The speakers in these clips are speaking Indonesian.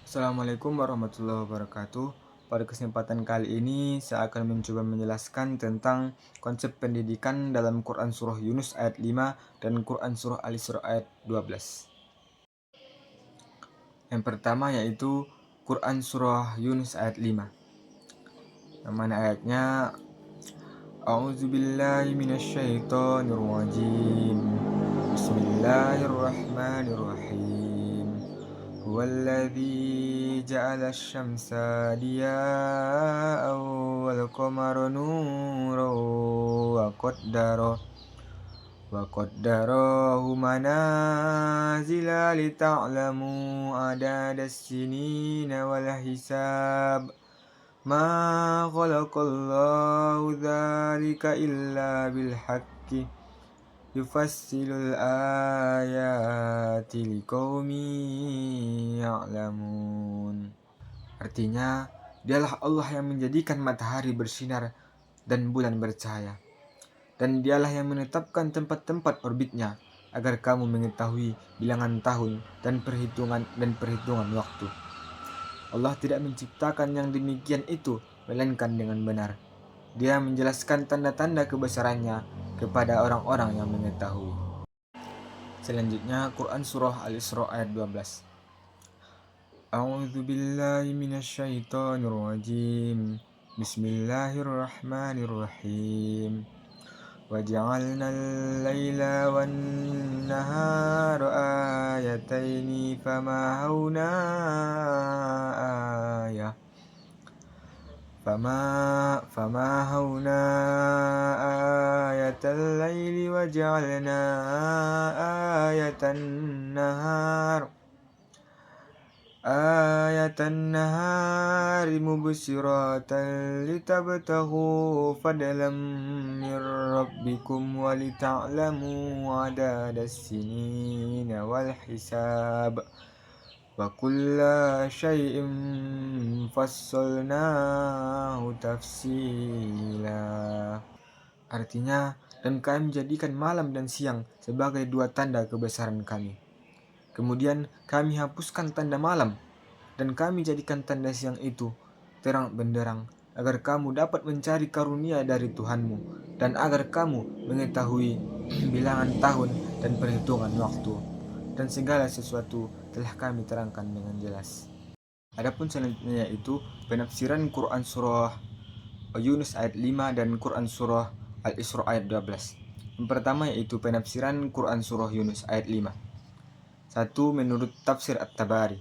Assalamualaikum warahmatullahi wabarakatuh. Pada kesempatan kali ini saya akan mencoba menjelaskan tentang konsep pendidikan dalam Quran Surah Yunus ayat 5 dan Quran Surah Al-Isra ayat 12. Yang pertama yaitu Quran Surah Yunus ayat 5. Yang mana ayatnya A'udzubillahi minasyaitonirrajim. Bismillahirrahmanirrahim. Huwallazi ja'ala asy-syamsa diya'an wal qamara nuran wa qaddarahu manazila lita'lamu adadas sinina wal hisab ma khalaqallahu dzalika illa bil haqqi yufassilul ayati liqaumin ya'lamun. Artinya, dialah Allah yang menjadikan matahari bersinar dan bulan bercahaya. Dan dialah yang menetapkan tempat-tempat orbitnya agar kamu mengetahui bilangan tahun dan perhitungan waktu. Allah tidak menciptakan yang demikian itu melainkan dengan benar. Dia menjelaskan tanda-tanda kebesarannya kepada orang-orang yang mengetahui. Selanjutnya Quran Surah Al-Isra ayat 12. A'udzu billahi minasyaitonir rajim. Bismillahirrahmanirrahim. Waja'alna al-laila wan-nahara ayataini famahawna ayah فماهونا آية الليل وجعلنا آية النهار مبصرة لتبتغوا فضلا من ربكم ولتعلموا عدد السنين والحساب وكل شيء فصلناه تفصيلا. Artinya, dan kami menjadikan malam dan siang sebagai dua tanda kebesaran kami. Kemudian kami hapuskan tanda malam, dan kami jadikan tanda siang itu terang benderang, agar kamu dapat mencari karunia dari Tuhanmu, dan agar kamu mengetahui bilangan tahun dan perhitungan waktu. Dan segala sesuatu telah kami terangkan dengan jelas. Adapun selanjutnya yaitu penafsiran Quran Surah Yunus ayat 5 dan Quran Surah Al-Isra ayat 12. Yang pertama yaitu penafsiran Quran Surah Yunus ayat 5. 1. Menurut tafsir At-Tabari.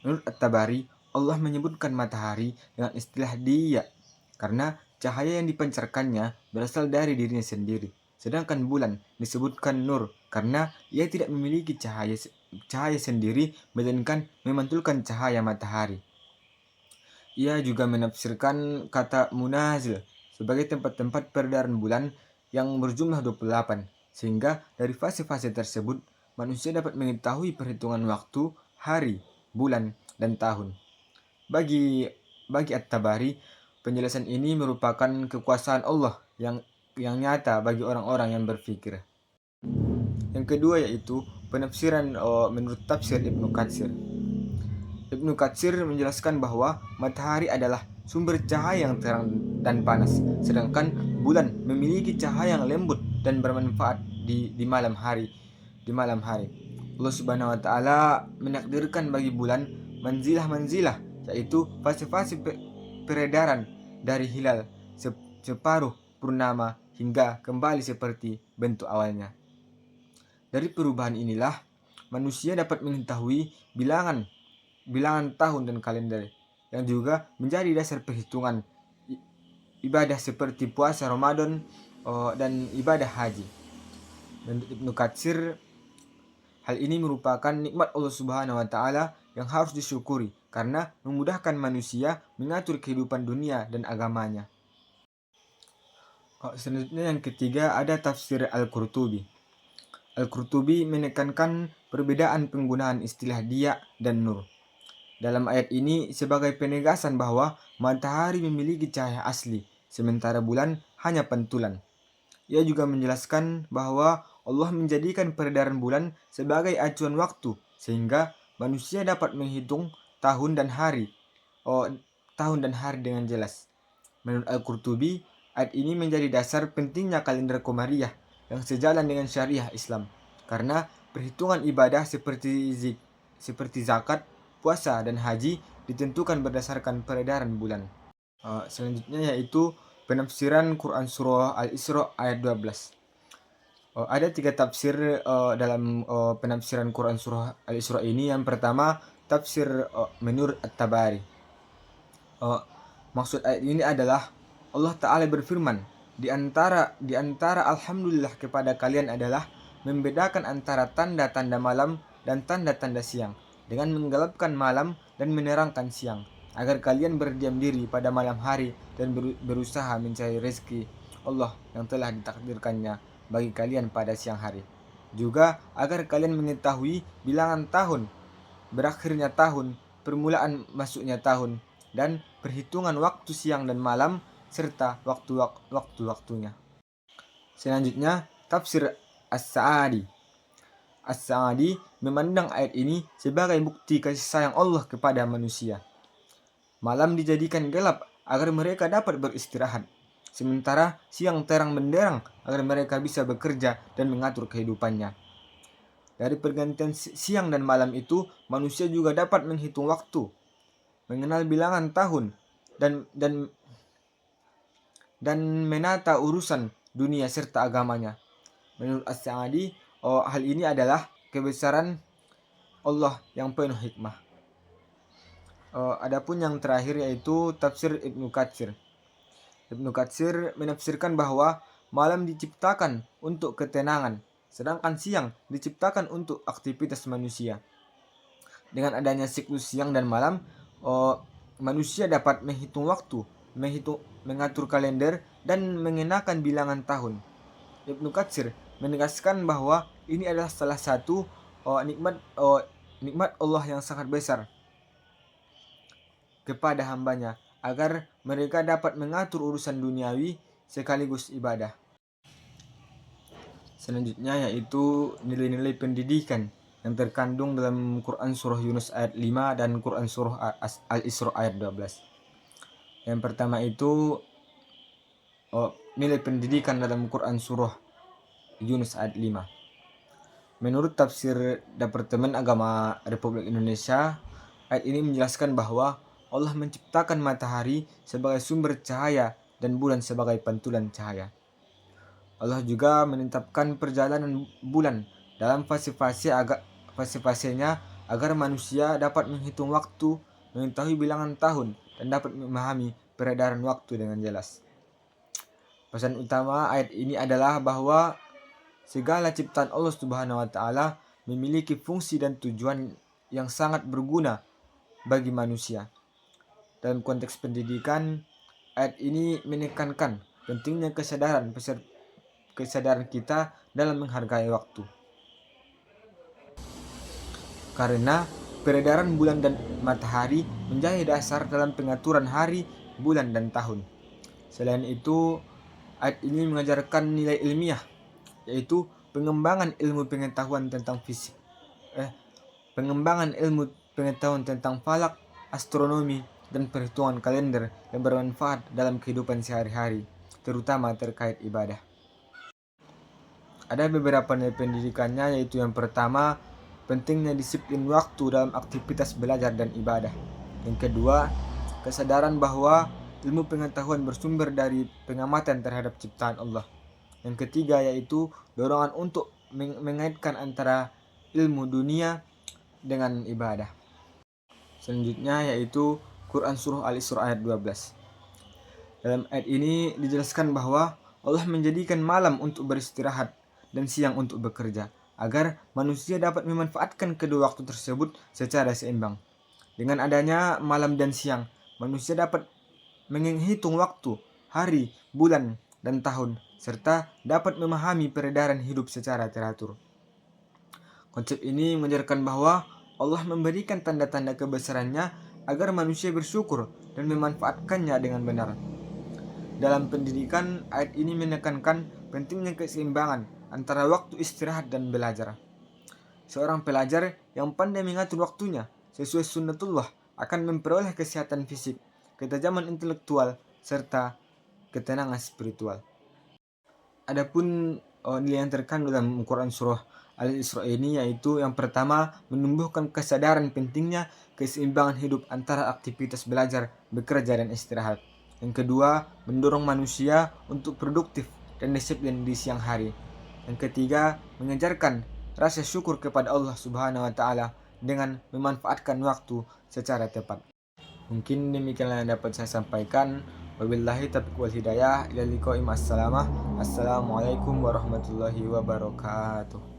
Menurut At-Tabari, Allah menyebutkan matahari dengan istilah diya karena cahaya yang dipancarkannya berasal dari dirinya sendiri. Sedangkan bulan disebutkan nur karena ia tidak memiliki cahaya sendiri melainkan memantulkan cahaya matahari. Ia juga menafsirkan kata munazil sebagai tempat-tempat peredaran bulan yang berjumlah 28, sehingga dari fase-fase tersebut manusia dapat mengetahui perhitungan waktu, hari, bulan, dan tahun. Bagi At-Tabari, penjelasan ini merupakan kekuasaan Allah yang nyata bagi orang-orang yang berpikir. Yang kedua yaitu penafsiran menurut tafsir Ibnu Katsir. Ibnu Katsir menjelaskan bahwa matahari adalah sumber cahaya yang terang dan panas, sedangkan bulan memiliki cahaya yang lembut dan bermanfaat di malam hari. Allah Subhanahu wa taala menakdirkan bagi bulan manzilah-manzilah, yaitu fase-fase peredaran dari hilal, separuh purnama hingga kembali seperti bentuk awalnya. Dari perubahan inilah manusia dapat mengetahui bilangan tahun dan kalender yang juga menjadi dasar perhitungan ibadah seperti puasa Ramadan dan ibadah haji. Menurut Ibnu Katsir, hal ini merupakan nikmat Allah Subhanahu wa taala yang harus disyukuri karena memudahkan manusia mengatur kehidupan dunia dan agamanya. Selanjutnya yang ketiga ada tafsir Al-Qurtubi. Al-Qurtubi menekankan perbedaan penggunaan istilah dia dan nur dalam ayat ini sebagai penegasan bahwa matahari memiliki cahaya asli, sementara bulan hanya pantulan. Ia juga menjelaskan bahwa Allah menjadikan peredaran bulan sebagai acuan waktu, sehingga manusia dapat menghitung tahun dan hari, tahun dan hari dengan jelas. Menurut Al-Qurtubi, ayat ini menjadi dasar pentingnya kalender Qamariyah yang sejalan dengan syariah Islam, karena perhitungan ibadah seperti zakat, puasa, dan haji ditentukan berdasarkan peredaran bulan. Selanjutnya yaitu penafsiran Quran Surah Al-Isra ayat 12. Ada 3 tafsir dalam penafsiran Quran Surah Al-Isra ini. Yang pertama, tafsir menurut At-Tabari. Maksud ayat ini adalah Allah Ta'ala berfirman, di antara alhamdulillah kepada kalian adalah membedakan antara tanda-tanda malam dan tanda-tanda siang, dengan menggelapkan malam dan menerangkan siang, agar kalian berdiam diri pada malam hari dan berusaha mencari rezeki Allah yang telah ditakdirkannya bagi kalian pada siang hari. Juga agar kalian mengetahui bilangan tahun, berakhirnya tahun, permulaan masuknya tahun, dan perhitungan waktu siang dan malam, serta waktu-waktunya. Selanjutnya, tafsir As-Sa'adi. As-Sa'adi memandang ayat ini sebagai bukti kasih sayang Allah kepada manusia. Malam dijadikan gelap agar mereka dapat beristirahat, sementara siang terang benderang agar mereka bisa bekerja dan mengatur kehidupannya. Dari pergantian siang dan malam itu, manusia juga dapat menghitung waktu, mengenal bilangan tahun, dan menata urusan dunia serta agamanya. Menurut As-Sa'adi, hal ini adalah kebesaran Allah yang penuh hikmah. Adapun yang terakhir yaitu tafsir Ibnu Katsir. Ibnu Katsir menafsirkan bahwa malam diciptakan untuk ketenangan, sedangkan siang diciptakan untuk aktivitas manusia. Dengan adanya siklus siang dan malam, manusia dapat menghitung waktu, mengatur kalender, dan mengenakan bilangan tahun. Ibnu Katsir menegaskan bahwa ini adalah salah satu nikmat Allah yang sangat besar kepada hambanya, agar mereka dapat mengatur urusan duniawi sekaligus ibadah. Selanjutnya yaitu nilai-nilai pendidikan yang terkandung dalam Quran Surah Yunus ayat 5 dan Quran Surah Al-Isra ayat 12. Yang pertama itu nilai pendidikan dalam Quran Surah Yunus ayat 5. Menurut tafsir Departemen Agama Republik Indonesia, ayat ini menjelaskan bahwa Allah menciptakan matahari sebagai sumber cahaya dan bulan sebagai pantulan cahaya. Allah juga menetapkan perjalanan bulan dalam fase-fasenya agar manusia dapat menghitung waktu, mengetahui bilangan tahun, dan dapat memahami peredaran waktu dengan jelas. Pesan utama ayat ini adalah bahwa segala ciptaan Allah Subhanahu wa Ta'ala memiliki fungsi dan tujuan yang sangat berguna bagi manusia. Dalam konteks pendidikan, ayat ini menekankan pentingnya kesadaran kita dalam menghargai waktu. Karena peredaran bulan dan matahari menjadi dasar dalam pengaturan hari, bulan, dan tahun. Selain itu, ayat ini mengajarkan nilai ilmiah, yaitu pengembangan ilmu pengetahuan tentang fisik, pengembangan ilmu pengetahuan tentang falak, astronomi, dan perhitungan kalender yang bermanfaat dalam kehidupan sehari-hari, terutama terkait ibadah. Ada beberapa nilai pendidikannya, yaitu yang pertama, pentingnya disiplin waktu dalam aktivitas belajar dan ibadah. Yang kedua, kesadaran bahwa ilmu pengetahuan bersumber dari pengamatan terhadap ciptaan Allah. Yang ketiga yaitu dorongan untuk mengaitkan antara ilmu dunia dengan ibadah. Selanjutnya yaitu Quran Surah Al-Isra ayat 12. Dalam ayat ini dijelaskan bahwa Allah menjadikan malam untuk beristirahat dan siang untuk bekerja, agar manusia dapat memanfaatkan kedua waktu tersebut secara seimbang. Dengan adanya malam dan siang, manusia dapat menghitung waktu, hari, bulan, dan tahun, serta dapat memahami peredaran hidup secara teratur. Konsep ini mengajarkan bahwa Allah memberikan tanda-tanda kebesarannya agar manusia bersyukur dan memanfaatkannya dengan benar. Dalam pendidikan, ayat ini menekankan pentingnya keseimbangan antara waktu istirahat dan belajar. Seorang pelajar yang pandai mengatur waktunya sesuai sunnatullah akan memperoleh kesehatan fisik, ketajaman intelektual, serta ketenangan spiritual. Adapun nilai yang terkandung dalam Quran surah Al-Isra ini yaitu yang pertama, menumbuhkan kesadaran pentingnya keseimbangan hidup antara aktivitas belajar, bekerja, dan istirahat. Yang kedua, mendorong manusia untuk produktif dan disiplin di siang hari. Yang ketiga, mengajarkan rasa syukur kepada Allah Subhanahu wa taala dengan memanfaatkan waktu secara tepat. Mungkin demikianlah yang dapat saya sampaikan. Wabillahi taufiq wal hidayah. Ila liqa'i ma'assalamah. Assalamualaikum warahmatullahi wabarakatuh.